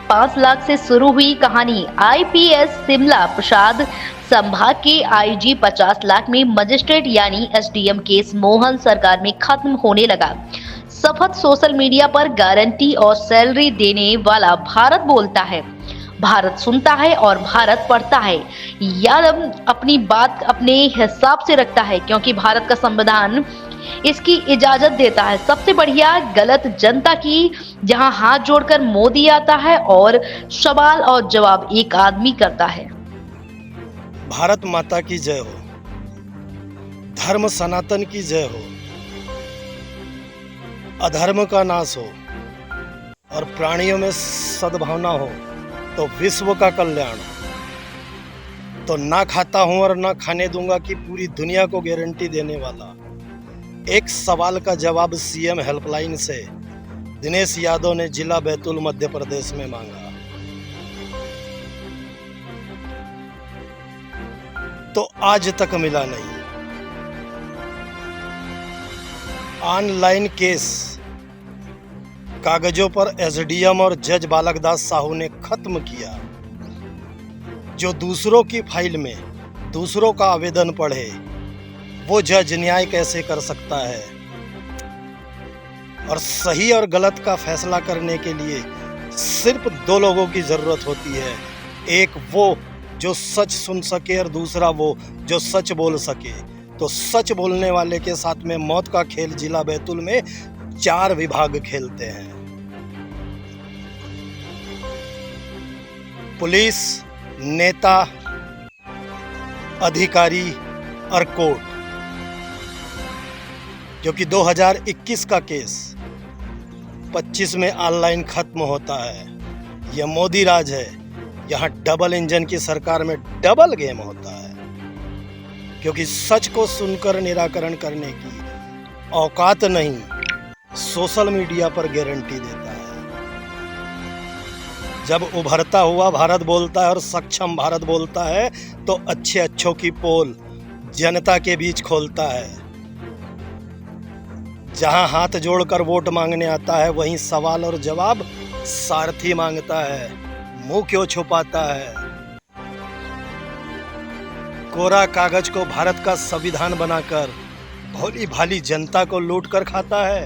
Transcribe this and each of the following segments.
5 लाख से शुरू हुई कहानी आईपीएस शिमला प्रसाद संभाग के आईजी 50 लाख में मजिस्ट्रेट यानी एसडीएम केस मोहन सरकार में खत्म होने लगा। शपथ सोशल मीडिया पर गारंटी और सैलरी देने वाला भारत बोलता है, भारत सुनता है और भारत पढ़ता है। यार अपनी बात अपने हिसाब से रखता है क्योंकि भारत का संविधान इसकी इजाजत देता है। सबसे बढ़िया गलत जनता की, जहां हाथ जोड़कर मोदी आता है और सवाल और जवाब एक आदमी करता है। भारत माता की जय हो, धर्म सनातन की जय हो, अधर्म का नाश हो और प्राणियों में सद्भावना हो तो विश्व का कल्याण। तो ना खाता हूं और ना खाने दूंगा कि पूरी दुनिया को गारंटी देने वाला एक सवाल का जवाब सीएम हेल्पलाइन से दिनेश यादव ने जिला बैतूल मध्य प्रदेश में मांगा। तो आज तक मिला नहीं। ऑनलाइन केस कागजों पर एसडीएम और जज बालकदास साहू ने खत्म किया। जो दूसरों की फाइल में दूसरों का आवेदन पढ़े वो जज न्याय कैसे कर सकता है। और सही और गलत का फैसला करने के लिए सिर्फ 2 लोगों की जरूरत होती है, एक वो जो सच सुन सके और दूसरा वो जो सच बोल सके। तो सच बोलने वाले के साथ में मौत का खेल जिला बैतूल में 4 विभाग खेलते हैं, पुलिस, नेता, अधिकारी और कोर्ट। जो कि 2021 का केस 25 में ऑनलाइन खत्म होता है। यह मोदी राज है, यहाँ डबल इंजन की सरकार में डबल गेम होता है, क्योंकि सच को सुनकर निराकरण करने की औकात नहीं सोशल मीडिया पर गारंटी देता है। जब उभरता हुआ भारत बोलता है और सक्षम भारत बोलता है तो अच्छे अच्छों की पोल जनता के बीच खोलता है। जहां हाथ जोड़कर वोट मांगने आता है वहीं सवाल और जवाब सारथी मांगता है। मुंह क्यों छुपाता है। कोरा कागज को भारत का संविधान बनाकर भोली भाली जनता को लूट कर खाता है।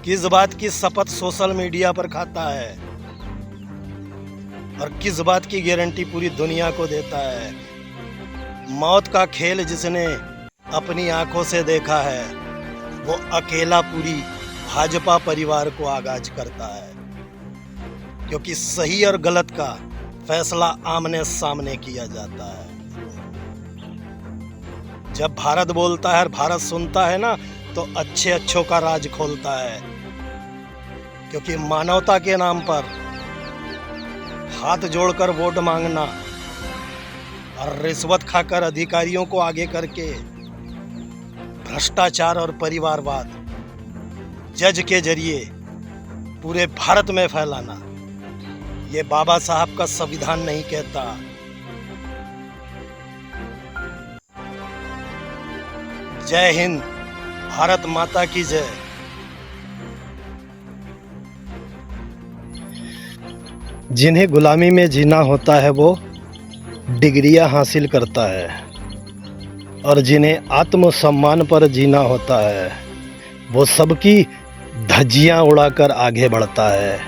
किस बात की शपथ सोशल मीडिया पर खाता है और किस बात की गारंटी पूरी दुनिया को देता है। मौत का खेल जिसने अपनी आंखों से देखा है वो अकेला पूरी भाजपा परिवार को आगाज करता है, क्योंकि सही और गलत का फैसला आमने सामने किया जाता है। जब भारत बोलता है और भारत सुनता है ना तो अच्छे अच्छों का राज खोलता है, क्योंकि मानवता के नाम पर हाथ जोड़कर वोट मांगना और रिश्वत खाकर अधिकारियों को आगे करके भ्रष्टाचार और परिवारवाद जज के जरिए पूरे भारत में फैलाना ये बाबा साहब का संविधान नहीं कहता। जय हिंद, भारत माता की जय। जिन्हें गुलामी में जीना होता है वो डिग्रियां हासिल करता है और जिन्हें आत्मसम्मान पर जीना होता है वो सबकी धज्जियां उड़ाकर आगे बढ़ता है,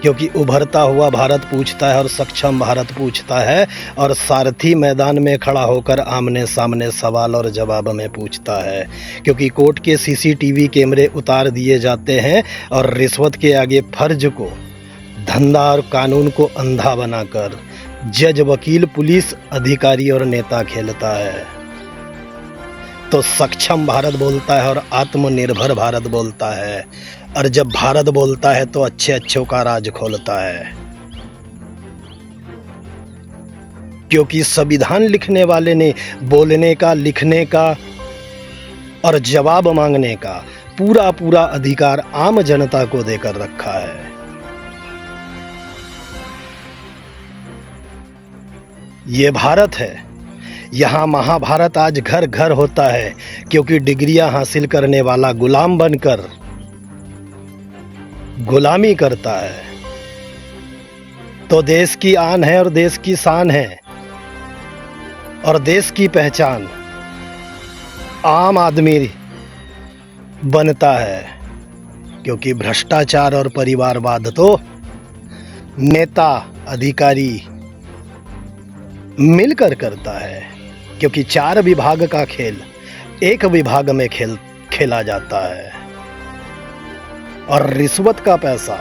क्योंकि उभरता हुआ भारत पूछता है और सक्षम भारत पूछता है और सारथी मैदान में खड़ा होकर आमने सामने सवाल और जवाब में पूछता है, क्योंकि कोर्ट के सीसीटीवी कैमरे उतार दिए जाते हैं और रिश्वत के आगे फर्ज को, धंधा और कानून को अंधा बनाकर जज, वकील, पुलिस, अधिकारी और नेता खेलता है। तो सक्षम भारत बोलता है और आत्मनिर्भर भारत बोलता है, और जब भारत बोलता है तो अच्छे अच्छों का राज खोलता है, क्योंकि संविधान लिखने वाले ने बोलने का, लिखने का और जवाब मांगने का पूरा पूरा अधिकार आम जनता को देकर रखा है। ये भारत है, यहाँ महाभारत आज घर घर होता है, क्योंकि डिग्रियां हासिल करने वाला गुलाम बनकर गुलामी करता है। तो देश की आन है और देश की शान है और देश की पहचान आम आदमी बनता है, क्योंकि भ्रष्टाचार और परिवारवाद तो नेता अधिकारी मिलकर करता है, क्योंकि 4 विभाग का खेल एक विभाग में खेला जाता है और रिश्वत का पैसा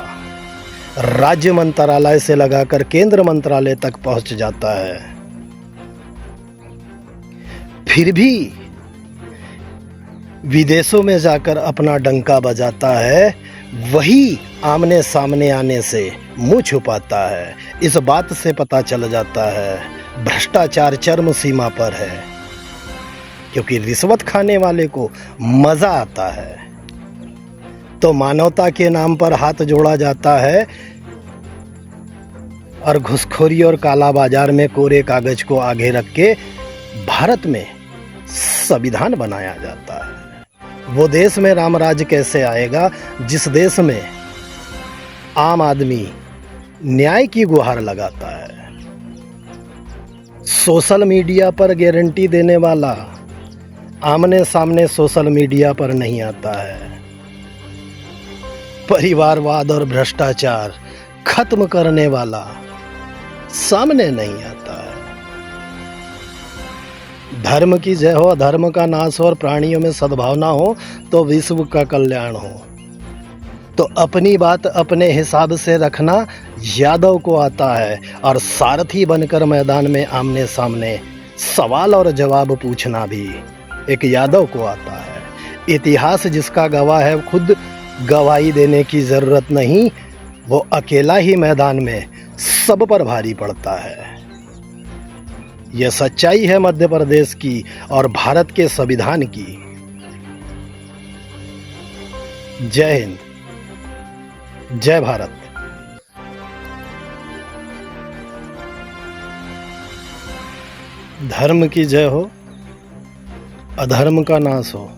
राज्य मंत्रालय से लगाकर केंद्र मंत्रालय तक पहुंच जाता है। फिर भी विदेशों में जाकर अपना डंका बजाता है, वही आमने सामने आने से मुंह छुपाता है। इस बात से पता चल जाता है भ्रष्टाचार चरम सीमा पर है, क्योंकि रिश्वत खाने वाले को मजा आता है। तो मानवता के नाम पर हाथ जोड़ा जाता है और घुसखोरी और काला बाजार में कोरे कागज को आगे रख के भारत में संविधान बनाया जाता है। वो देश में रामराज कैसे आएगा जिस देश में आम आदमी न्याय की गुहार लगाता है। सोशल मीडिया पर गारंटी देने वाला आमने सामने सोशल मीडिया पर नहीं आता है। परिवारवाद और भ्रष्टाचार खत्म करने वाला सामने नहीं आता है। धर्म की जय हो, अधर्म का नाश हो और प्राणियों में सद्भावना हो तो विश्व का कल्याण हो। तो अपनी बात अपने हिसाब से रखना यादव को आता है और सारथी बनकर मैदान में आमने सामने सवाल और जवाब पूछना भी एक यादव को आता है। इतिहास जिसका गवाह है, खुद गवाही देने की जरूरत नहीं, वो अकेला ही मैदान में सब पर भारी पड़ता है। यह सच्चाई है मध्य प्रदेश की और भारत के संविधान की। जय हिंद, जय भारत। धर्म की जय हो, अधर्म का नाश हो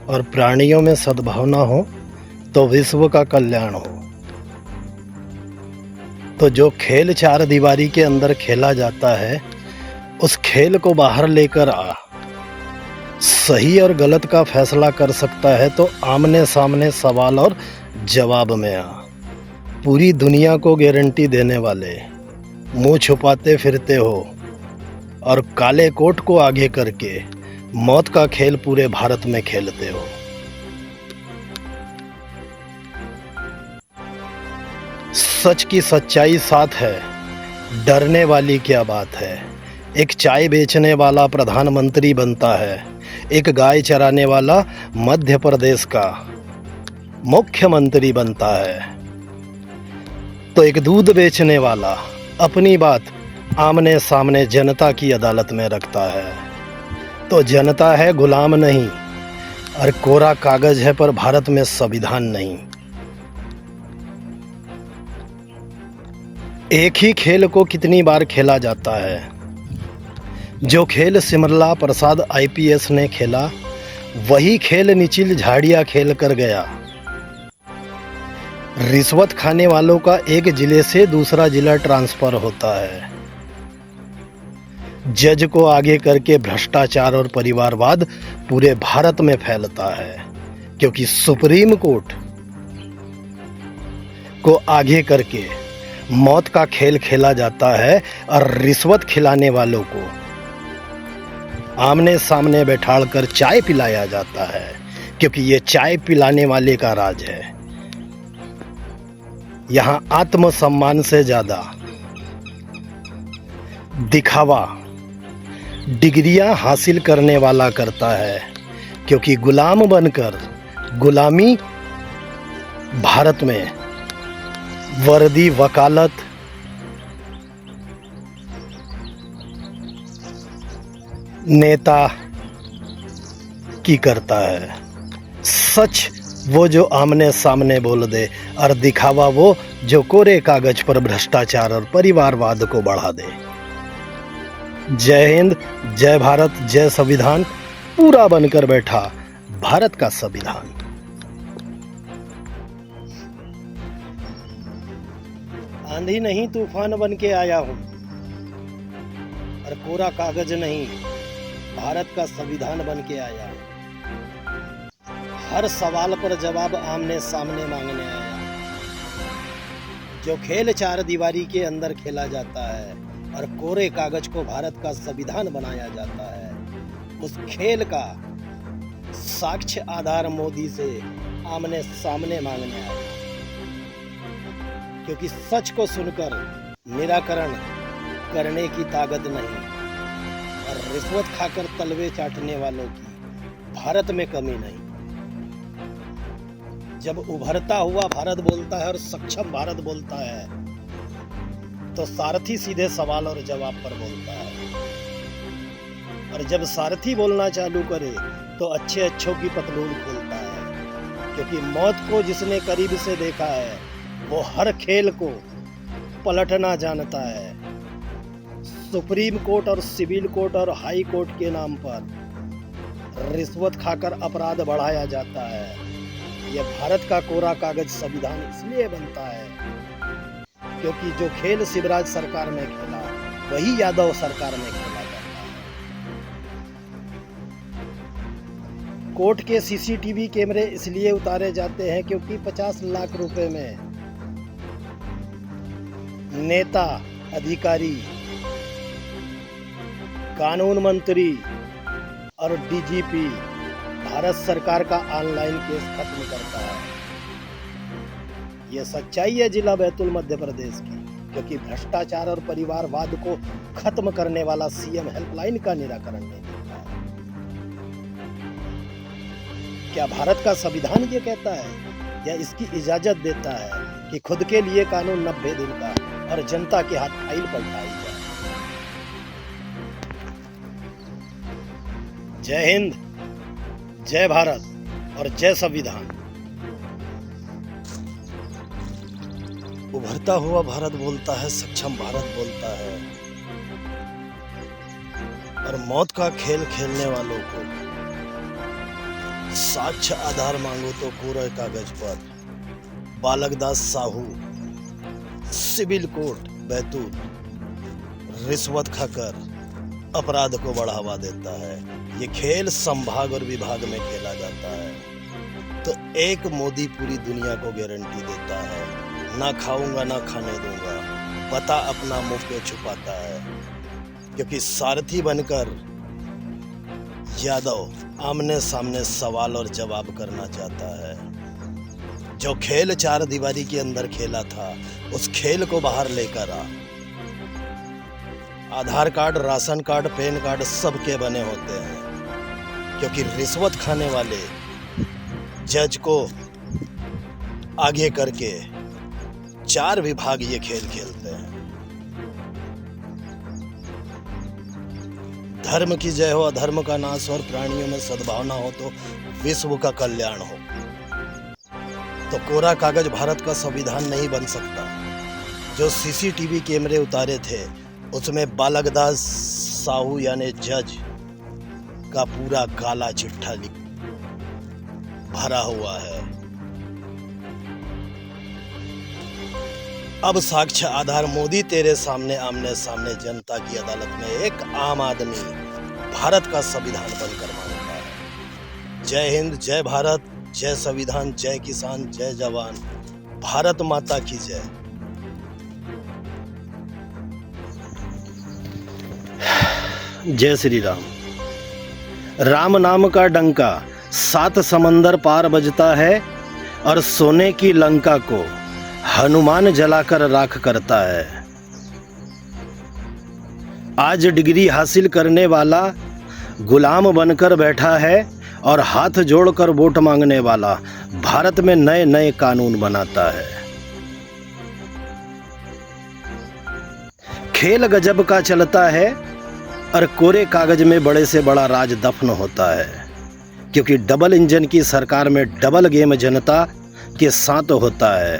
और प्राणियों में सद्भावना हो तो विश्व का कल्याण हो। तो जो खेल 4 दीवारी के अंदर खेला जाता है, उस खेल को बाहर लेकर आ, सही और गलत का फैसला कर सकता है तो आमने सामने सवाल और जवाब में आ। पूरी दुनिया को गारंटी देने वाले मुंह छुपाते फिरते हो और काले कोट को आगे करके मौत का खेल पूरे भारत में खेलते हो। सच की सच्चाई साथ है, डरने वाली क्या बात है। एक चाय बेचने वाला प्रधानमंत्री बनता है, एक गाय चराने वाला मध्य प्रदेश का मुख्यमंत्री बनता है, तो एक दूध बेचने वाला अपनी बात आमने सामने जनता की अदालत में रखता है। तो जनता है गुलाम नहीं और कोरा कागज है, पर भारत में संविधान नहीं। एक ही खेल को कितनी बार खेला जाता है। जो खेल सिमरला प्रसाद आईपीएस ने खेला, वही खेल निचिल झाड़िया खेल कर गया। रिश्वत खाने वालों का एक जिले से दूसरा जिला ट्रांसफर होता है। जज को आगे करके भ्रष्टाचार और परिवारवाद पूरे भारत में फैलता है, क्योंकि सुप्रीम कोर्ट को आगे करके मौत का खेल खेला जाता है और रिश्वत खिलाने वालों को आमने सामने बैठाकर चाय पिलाया जाता है, क्योंकि ये चाय पिलाने वाले का राज है। यहां आत्मसम्मान से ज्यादा दिखावा डिग्रियां हासिल करने वाला करता है, क्योंकि गुलाम बनकर गुलामी भारत में वर्दी वकालत नेता की करता है। सच वो जो आमने सामने बोल दे और दिखावा वो जो कोरे कागज पर भ्रष्टाचार और परिवारवाद को बढ़ा दे। जय हिंद, जय भारत, जय संविधान। पूरा बनकर बैठा भारत का संविधान। आंधी नहीं तूफान बन के आया हूँ, और कोरा कागज नहीं भारत का संविधान बन के आया हूँ। हर सवाल पर जवाब आमने सामने मांगने आया। जो खेल चार दीवारी के अंदर खेला जाता है और कोरे कागज को भारत का संविधान बनाया जाता है, उस खेल का साक्ष्य आधार मोदी से आमने सामने मांगने आया। क्योंकि सच को सुनकर निराकरण करने की ताकत नहीं, और रिश्वत खाकर तलवे चाटने वालों की भारत में कमी नहीं। जब उभरता हुआ भारत बोलता है और सक्षम भारत बोलता है, तो सारथी सीधे सवाल और जवाब पर बोलता है। और जब सारथी बोलना चालू करे तो अच्छे अच्छों की पतलून खोलता है। क्योंकि मौत को जिसने करीब से देखा है, वो हर खेल को पलटना जानता है। सुप्रीम कोर्ट और सिविल कोर्ट और हाई कोर्ट के नाम पर रिश्वत खाकर अपराध बढ़ाया जाता है। यह भारत का कोरा कागज संविधान इसलिए बनता है क्योंकि जो खेल शिवराज सरकार में खेला, वही यादव सरकार में खेला जाता है। कोर्ट के सीसीटीवी कैमरे इसलिए उतारे जाते हैं क्योंकि 50 लाख रुपए में नेता, अधिकारी, कानून मंत्री और डीजीपी भारत सरकार का ऑनलाइन केस खत्म करता है। यह सच्चाई है जिला बैतूल मध्य प्रदेश की, क्योंकि भ्रष्टाचार और परिवारवाद को खत्म करने वाला सीएम हेल्पलाइन का निराकरण नहीं देता है। क्या भारत का संविधान ये कहता है या इसकी इजाजत देता है कि खुद के लिए कानून 90 दिन का और जनता के हाथ फाइल पलटाई जाए? जय हिंद, जय भारत और जय संविधान। उभरता हुआ भारत बोलता है, सक्षम भारत बोलता है, और मौत का खेल खेलने वालों को साक्ष्य आधार मांगो तो कोरे कागज पर बालकदास साहू, सिविल कोर्ट बैतूल रिश्वत खाकर अपराध को बढ़ावा देता है। ये खेल संभाग और विभाग में खेला जाता है। तो एक मोदी पूरी दुनिया को गारंटी देता है, ना खाऊंगा ना खाने दूंगा, पता अपना मुंह पे छुपाता है। क्योंकि सारथी बनकर यादव आमने सामने सवाल और जवाब करना चाहता है। जो खेल चार दीवारी के अंदर खेला था, उस खेल को बाहर लेकर आ। Aadhaar card, ration card, PAN card सबके बने होते हैं। क्योंकि रिश्वत खाने वाले जज को आगे करके चार विभाग ये खेल खेलते हैं। धर्म की जय हो, अधर्म का नाश हो, और प्राणियों में सद्भावना हो तो विश्व का कल्याण हो। तो कोरा कागज भारत का संविधान नहीं बन सकता। जो सीसीटीवी कैमरे उतारे थे, उसमें बालकदास साहू यानी जज का पूरा काला चिट्ठा भरा हुआ है। अब साक्ष्य आधार मोदी तेरे सामने आमने सामने जनता की अदालत में एक आम आदमी भारत का संविधान बनकर मांगता है। जय हिंद, जय भारत, जय संविधान, जय किसान, जय जवान, भारत माता की जय। जय श्री राम। राम नाम का डंका 7 समंदर पार बजता है, और सोने की लंका को हनुमान जलाकर राख करता है। आज डिग्री हासिल करने वाला गुलाम बनकर बैठा है, और हाथ जोड़कर वोट मांगने वाला भारत में नए नए कानून बनाता है। खेल गजब का चलता है, और कोरे कागज में बड़े से बड़ा राज दफन होता है। क्योंकि डबल इंजन की सरकार में डबल गेम जनता के साथ होता है।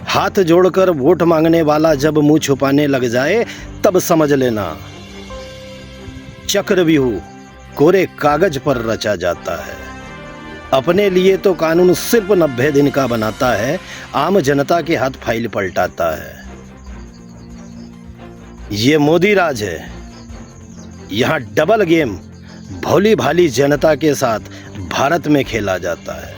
हाथ जोड़कर वोट मांगने वाला जब मुंह छुपाने लग जाए, तब समझ लेना चक्रव्यूह कोरे कागज पर रचा जाता है। अपने लिए तो कानून सिर्फ 90 दिन का बनाता है, आम जनता के हाथ फाइल पलटाता है। ये मोदी राज है। यहाँ डबल गेम भोली भाली जनता के साथ भारत में खेला जाता है।